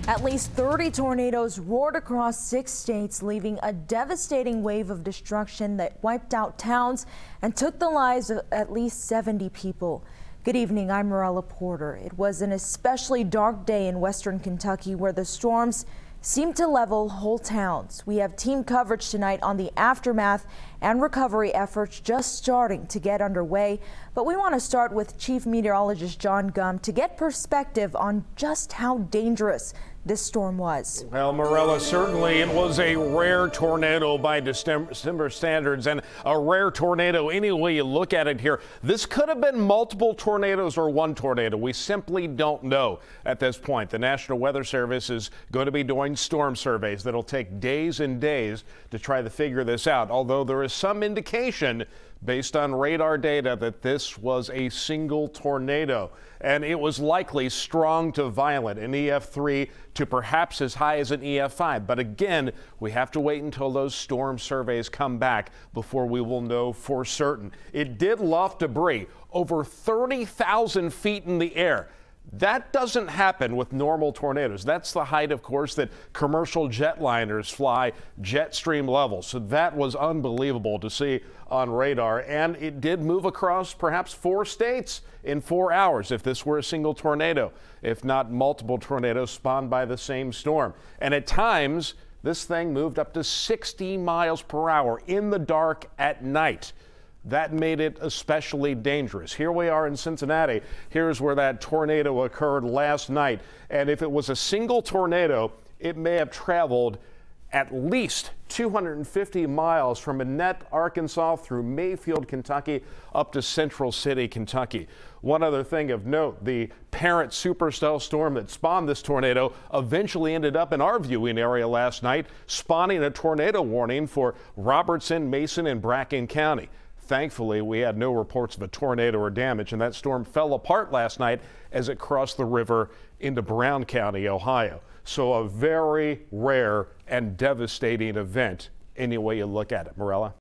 At least 30 tornadoes roared across 6 states, leaving a devastating wave of destruction that wiped out towns and took the lives of at least 70 people. Good evening, I'm Morella Porter. It was an especially dark day in western Kentucky where the storms seemed to level whole towns. We have team coverage tonight on the aftermath and recovery efforts just starting to get underway. But we want to start with Chief Meteorologist John Gum to get perspective on just how dangerous this storm was. Well, Morella, certainly it was a rare tornado by December standards, and a rare tornado any way you look at it here. This could have been multiple tornadoes or one tornado. We simply don't know at this point. The National Weather Service is going to be doing storm surveys that'll take days and days to try to figure this out, although there is some indication based on radar data that this was a single tornado, and it was likely strong to violent, an EF3 to perhaps as high as an EF5. But again, we have to wait until those storm surveys come back before we will know for certain. It did loft debris over 30,000 feet in the air. That doesn't happen with normal tornadoes. That's the height, of course, that commercial jetliners fly, jet stream levels. So that was unbelievable to see on radar. And it did move across perhaps 4 states in 4 hours if this were a single tornado, if not multiple tornadoes spawned by the same storm. And at times, this thing moved up to 60 miles per hour in the dark at night. That made it especially dangerous. Here we are in Cincinnati. Here's where that tornado occurred last night. And if it was a single tornado, it may have traveled at least 250 miles from Annette, Arkansas through Mayfield, Kentucky, up to Central City, Kentucky. One other thing of note, the parent supercell storm that spawned this tornado eventually ended up in our viewing area last night, spawning a tornado warning for Robertson, Mason, and Bracken County. Thankfully, we had no reports of a tornado or damage, and that storm fell apart last night as it crossed the river into Brown County, Ohio. So a very rare and devastating event any way you look at it. Morella?